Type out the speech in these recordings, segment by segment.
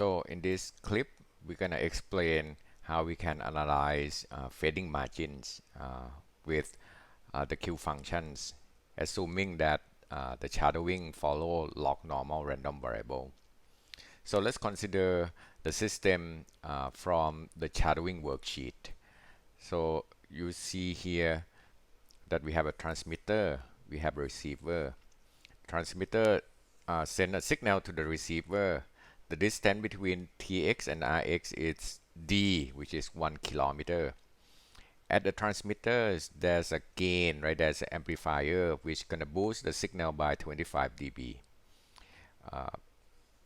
So in this clip, we're going to explain how we can analyze fading margins with the Q functions, assuming that the shadowing follow log normal random variable. So let's consider the system from the shadowing worksheet. So you see here that we have a transmitter, we have a receiver. Transmitter send a signal to the receiver. The distance between Tx and Rx is d, which is 1 kilometer. At the transmitters, there's a gain, right? There's an amplifier which gonna boost the signal by 25 dB.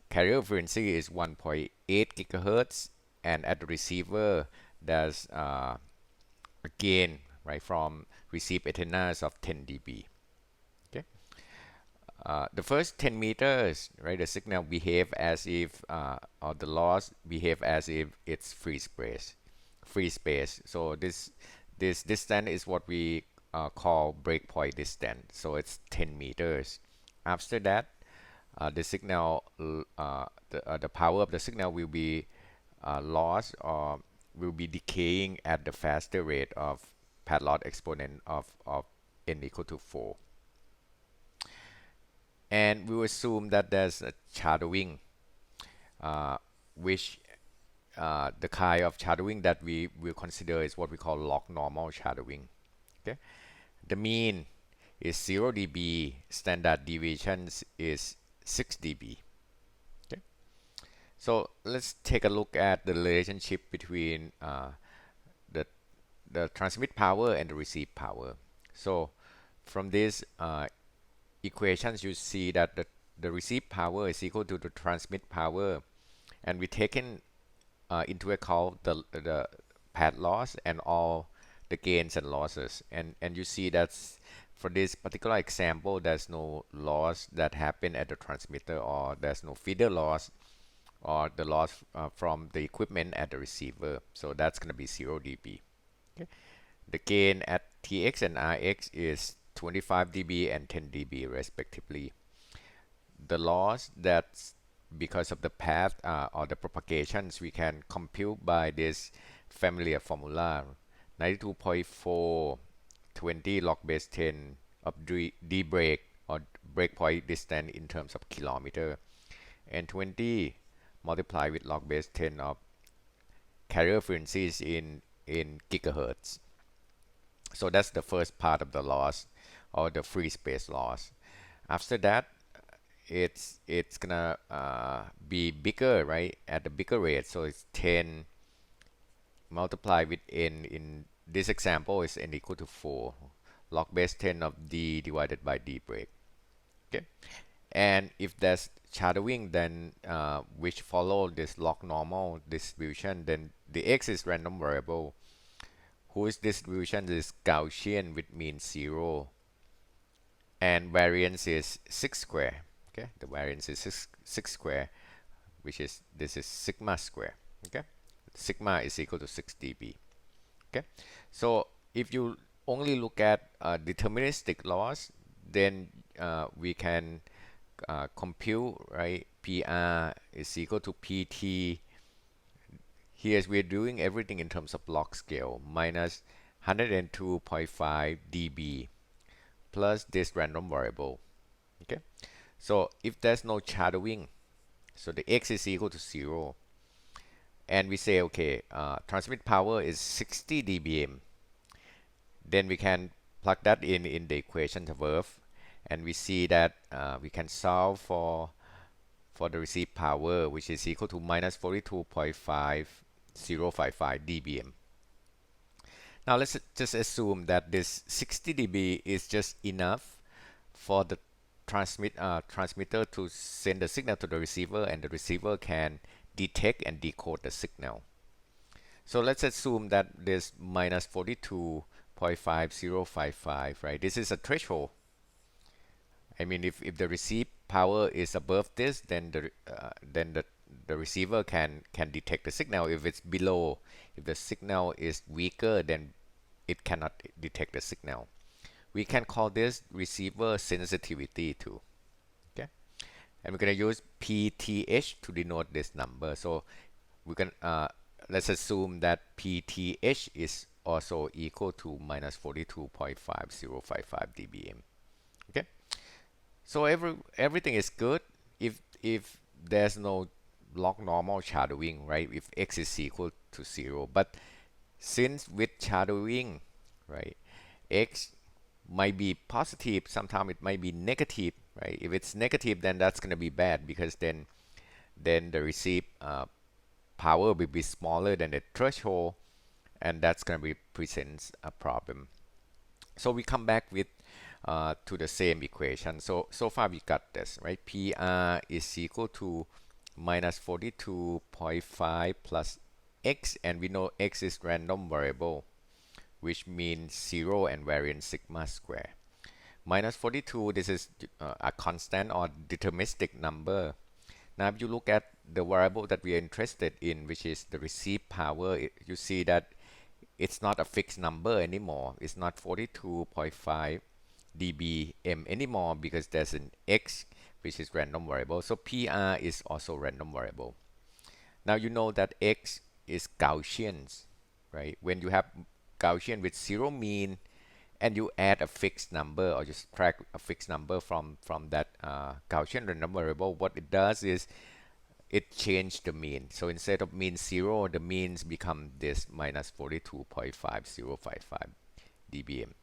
Carrier frequency is 1.8 gigahertz, and at the receiver, there's a gain, right, from receive antennas of 10 dB. Okay. The first 10 meters, right, the signal behave as if, or the loss behave as if it's free space. So this distance is what we call breakpoint distance. So it's 10 meters. After that, the signal, the power of the signal will be lost or will be decaying at the faster rate of path loss exponent of n equal to 4. And we will assume that there's a shadowing, which the kind of shadowing that we will consider is what we call log normal shadowing. Okay, the mean is 0 dB, standard deviation is 6 dB. Okay, so let's take a look at the relationship between the transmit power and the receive power. So from this equations, you see that the receive power is equal to the transmit power, and we taken into account the path loss and all the gains and losses, and you see that for this particular example, there's no loss that happened at the transmitter, or there's no feeder loss or the loss from the equipment at the receiver. So that's going to be 0 dB. Okay. The gain at Tx and Rx is 25 dB and 10 dB respectively. The loss that's because of the path or the propagations, we can compute by this familiar formula: 92.4 20 log base 10 of d break or breakpoint distance in terms of kilometer, and 20 multiplied with log base 10 of carrier frequencies in gigahertz. So that's the first part of the loss, or the free space loss. After that, it's gonna be bigger, right, at the bigger rate. So it's 10 multiplied with n. In this example is n equal to 4 log base 10 of d divided by d break. Okay, and if there's shadowing, then which follow this log normal distribution, then the x is random variable whose distribution is Gaussian with mean 0, and variance is 6 square. Okay, the variance is 6 square, which is, this is sigma square. Okay, sigma is equal to 6 dB. Okay, so if you only look at deterministic loss, then we can compute, right, PR is equal to PT. Here we're doing everything in terms of log scale, minus 102.5 dB plus this random variable. Okay, so if there's no shadowing, so the x is equal to 0, and we say, okay, transmit power is 60 dBm, then we can plug that in the equation above, and we see that we can solve for the receive power, which is equal to minus 42.5055 dBm. Now let's just assume that this 60 dB is just enough for the transmitter to send the signal to the receiver, and the receiver can detect and decode the signal. So let's assume that this minus 42.5055, right, this is a threshold. I mean, if the receive power is above this, then the receiver can detect the signal. If it's below, if the signal is weaker, then it cannot detect the signal. We can call this receiver sensitivity too. Okay, and we're going to use PTH to denote this number. So we can let's assume that PTH is also equal to minus 42.5055 dBm. Okay, so everything is good if there's no log normal shadowing, right? If x is equal to 0, but since with shadowing, right, x might be positive, sometimes it might be negative, right? If it's negative, then that's going to be bad because then the receive power will be smaller than the threshold, and that's going to be presents a problem. So we come back with to the same equation. So far we got this, right? PR is equal to minus 42.5 plus x, and we know x is random variable, which means 0 and variance sigma square. Minus 42, this is a constant or deterministic number. Now, if you look at the variable that we are interested in, which is the received power, you see that it's not a fixed number anymore. It's not 42.5 dBm anymore because there's an x, which is random variable. So PR is also random variable. Now you know that x is Gaussian, right? When you have Gaussian with zero mean and you add a fixed number or you subtract a fixed number from that Gaussian random variable, what it does is it changed the mean. So instead of mean 0, the means become this minus 42.5055 dBm.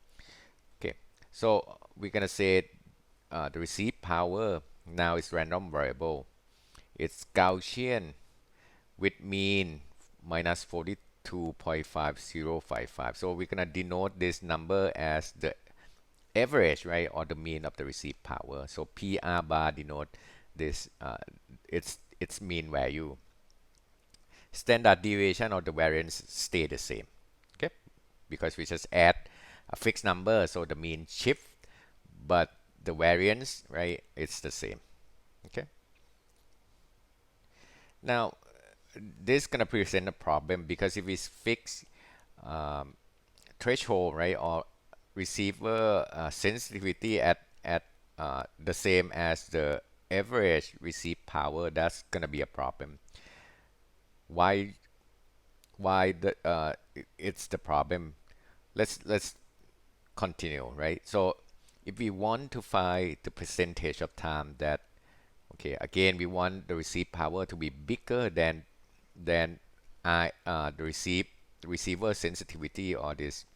Okay, so we're gonna say the received power now is random variable. It's Gaussian with mean minus 42.5055. So we're gonna denote this number as the average, right, or the mean of the received power. So PR bar denote this its mean value. Standard deviation or the variance stay the same, okay, because we just add a fixed number, so the mean shift, but the variance, right, it's the same. Okay, now this is gonna present a problem because if it's fixed threshold, right, or receiver sensitivity at the same as the average received power, that's gonna be a problem. Why it's the problem? Let's continue, right? So if we want to find the percentage of time that, okay, again we want the received power to be bigger than the receiver sensitivity or this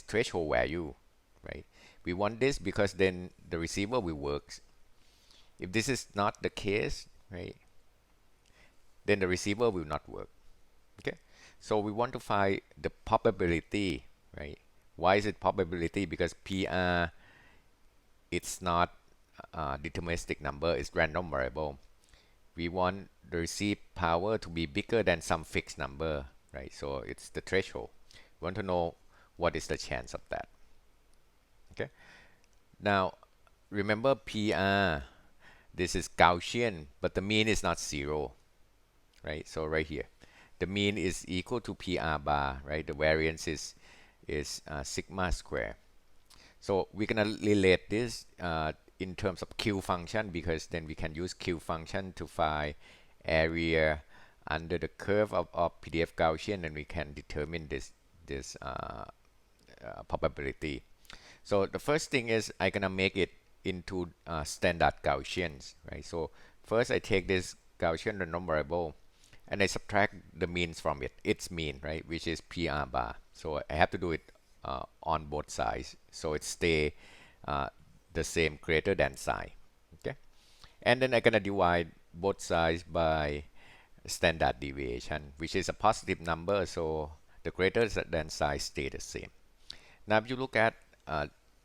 threshold value, right? We want this because then the receiver will work. If this is not the case, right, then the receiver will not work. Okay, so we want to find the probability, right? Why is it probability? Because PR it's not a deterministic number, it's random variable. We want the received power to be bigger than some fixed number, right? So it's the threshold. We want to know what is the chance of that. Okay, now remember PR, this is Gaussian, but the mean is not 0, right? So right here, the mean is equal to PR bar, right? The variance is sigma square. So we're gonna relate this in terms of Q function because then we can use Q function to find area under the curve of PDF Gaussian, and we can determine this probability. So the first thing is I'm gonna make it into standard Gaussians, right? So first I take this Gaussian random variable and I subtract the means from it, its mean, right, which is PR bar. So I have to do it on both sides, so it stay the same greater than sign. Okay, and then I'm gonna divide both sides by standard deviation, which is a positive number, so the greater than sign stay the same. Now if you look at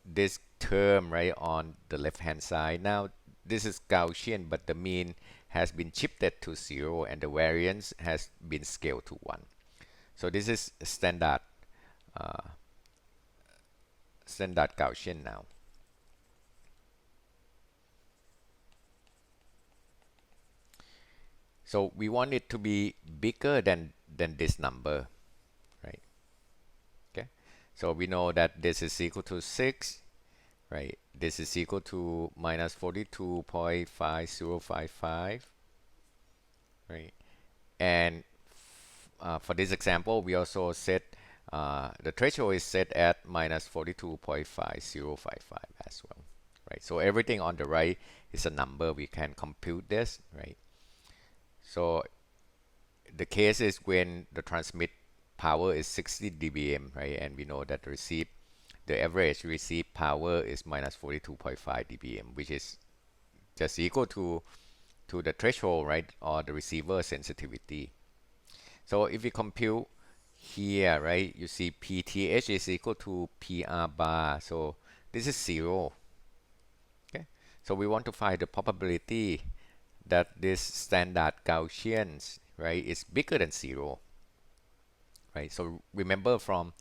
this term right on the left hand side, now this is Gaussian, but the mean has been shifted to 0 and the variance has been scaled to 1. So this is standard Gaussian now. So we want it to be bigger than this number, right? Okay. So we know that this is equal to 6 right? This is equal to minus 42.5055, right? And for this example, we also set the threshold is set at minus 42.5055 as well, right? So everything on the right is a number. We can compute this, right? So the case is when the transmit power is 60 dBm, right? And we know that the average receive power is minus 42.5 dBm, which is just equal to the threshold, right? Or the receiver sensitivity. So if we compute here, right, you see PTH is equal to PR bar. So this is 0. Okay. So we want to find the probability that this standard Gaussian, right, is bigger than 0. Right? So remember from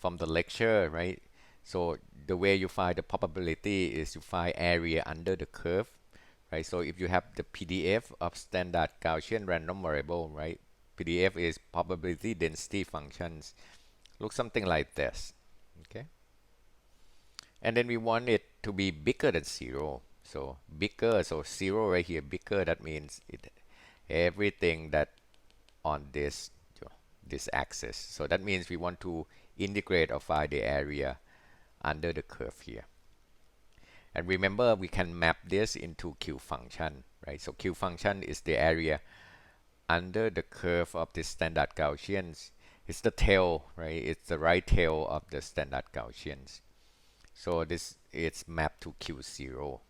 the lecture, right? So the way you find the probability is you find area under the curve, right? So if you have the PDF of standard Gaussian random variable, right? PDF is probability density functions. Look something like this, okay? And then we want it to be bigger than 0. So bigger, so 0 right here, bigger, that means everything that on this axis. So that means we want to integrate or find the area under the curve here. And remember, we can map this into Q function, right? So Q function is the area under the curve of the standard Gaussians. It's the tail, right? It's the right tail of the standard Gaussians. So this is mapped to Q0.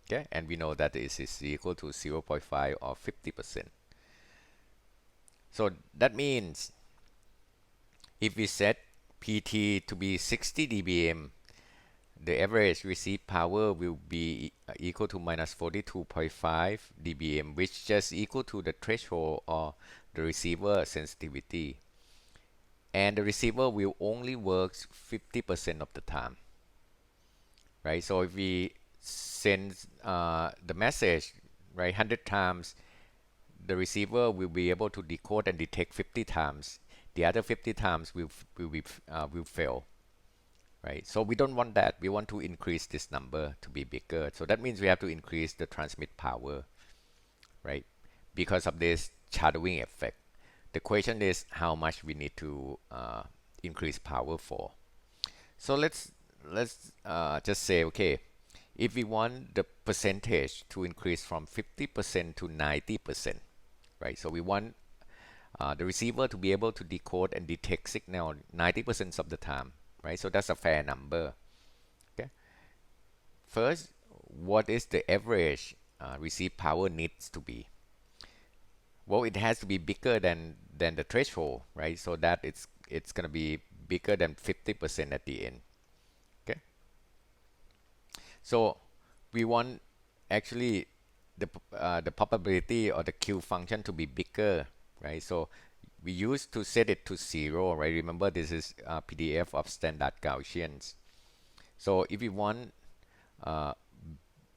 Okay, and we know that this is equal to 0.5 or 50%. So that means if we set PT to be 60 dBm, the average receive power will be equal to minus 42.5 dBm, which is just equal to the threshold or the receiver sensitivity. And the receiver will only work 50% of the time, right? So if we send the message, right, 100 times, the receiver will be able to decode and detect 50 times. The other 50 times will fail, right? So we don't want that. We want to increase this number to be bigger. So that means we have to increase the transmit power, right? Because of this shadowing effect. The question is how much we need to increase power for. So let's just say, okay, if we want the percentage to increase from 50% to 90%, right? So we want the receiver to be able to decode and detect signal 90% of the time, right? So that's a fair number. Okay. First, what is the average receive power needs to be? Well, it has to be bigger than the threshold, right? So that it's gonna be bigger than 50% at the end. Okay. So we want actually the probability or the Q function to be bigger, right? So we used to set it to 0, right? Remember, this is PDF of standard Gaussians. So if we want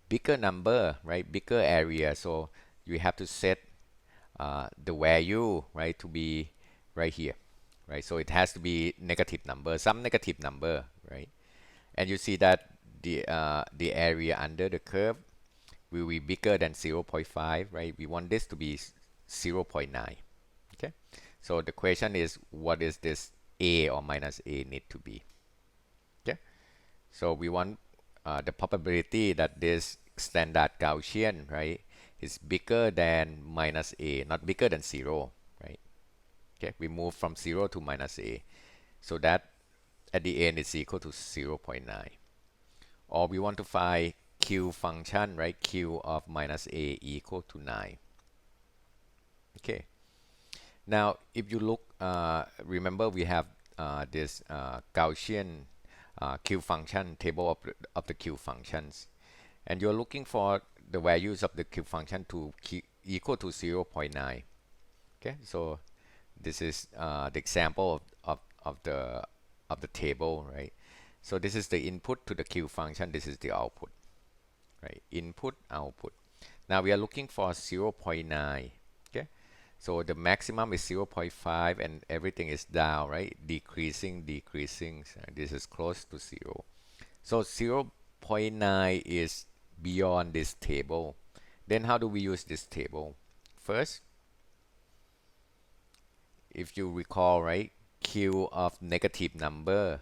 bigger number, right, bigger area, so you have to set the value, right, to be right here, right? So it has to be negative number, some negative number, right? And you see that the area under the curve will be bigger than 0.5, right? We want this to be 0.9. Okay, so the question is, what is this A or minus A need to be? Okay, so we want the probability that this standard Gaussian, right, is bigger than minus A, not bigger than 0, right? Okay, we move from 0 to minus A, so that at the end is equal to 0.9. Or we want to find Q function, right? Q of minus A equal to 9. Okay. Now, if you look, remember we have this Gaussian Q function table of the Q functions, and you're looking for the values of the Q function to equal to 0.9. Okay, so this is the example of the table, right? So this is the input to the Q function. This is the output, right? Input, output. Now we are looking for 0.9. Okay, so the maximum is 0.5 and everything is down, right? Decreasing, decreasing. This is close to 0. So 0 0.9 is beyond this table. Then how do we use this table? First, if you recall, right, Q of negative number,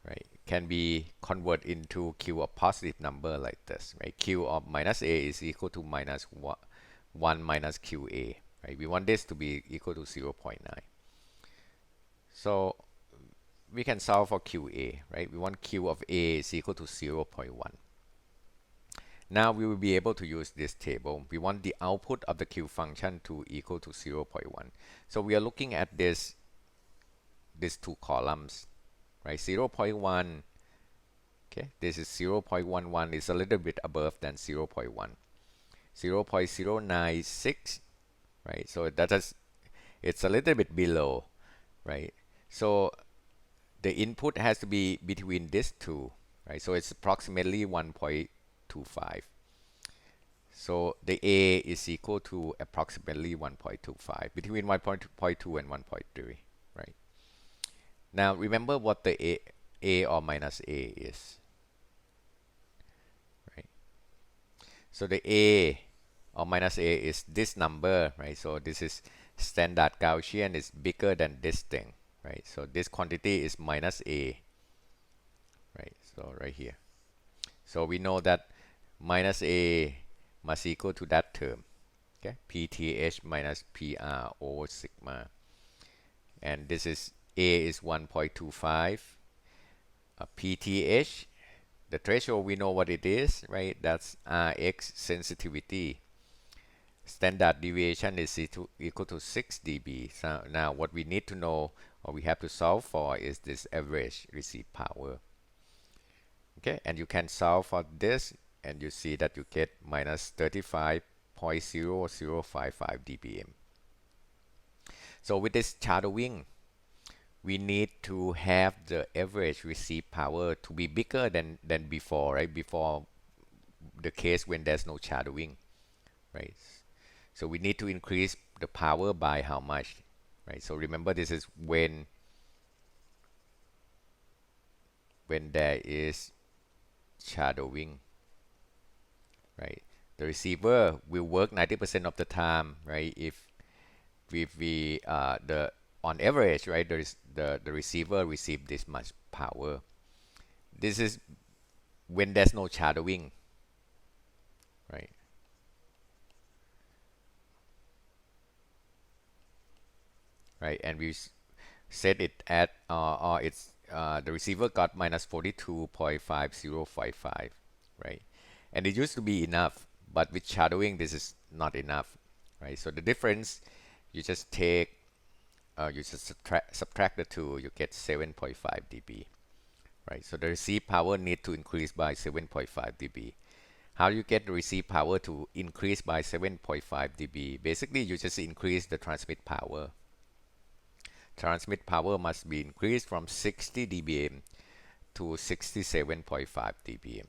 right, can be converted into Q of positive number like this, right? Q of minus A is equal to minus 1 minus QA, right? We want this to be equal to 0.9. So we can solve for QA, right? We want Q of A is equal to 0.1. Now we will be able to use this table. We want the output of the Q function to equal to 0.1. So we are looking at these two columns, right? 0.1, okay, this is 0.11, is a little bit above than 0.1. 0.096, right? So that is, it's a little bit below, right? So the input has to be between these two, right? So it's approximately 1.25. So the A is equal to approximately 1.25, between 1.2 and 1.3, right? Now remember what the A or minus A is, right? So the A or minus A is this number, right? So this is standard Gaussian, is bigger than this thing, right? So this quantity is minus A, right? So right here. So we know that minus A must equal to that term, okay? PTH minus PR over sigma. And this is A is 1.25. PTH, the threshold, we know what it is, right? That's Rx sensitivity. Standard deviation is equal to 6 dB. So now what we need to know, or we have to solve for, is this average receive power. Okay, and you can solve for this, and you see that you get minus 35.0055 dBm. So with this shadowing, we need to have the average receive power to be bigger than before, right? Before the case when there's no shadowing, right? So we need to increase the power by how much, right? So remember, this is when there is shadowing, right? The receiver will work 90% of the time, right? If we the on average, right, the receiver receive this much power. This is when there's no shadowing, right? Right, and we set it at it's the receiver got minus 42.5055, right? And it used to be enough, but with shadowing, this is not enough, right? So the difference, you just take you just subtract the two, you get 7.5 dB, right? So the receive power need to increase by 7.5 dB. How do you get the receive power to increase by 7.5 dB? Basically, you just increase the transmit power. Transmit power must be increased from 60 dBm to 67.5 dBm.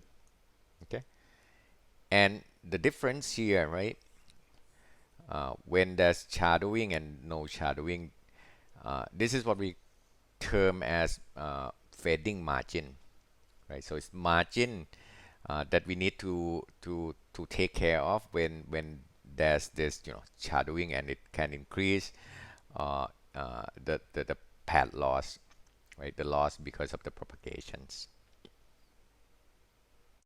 Okay, and the difference here, right? When there's shadowing and no shadowing, this is what we term as fading margin, right? So it's margin that we need to take care of when there's this shadowing, and it can increase the path loss, right? The loss because of the propagations.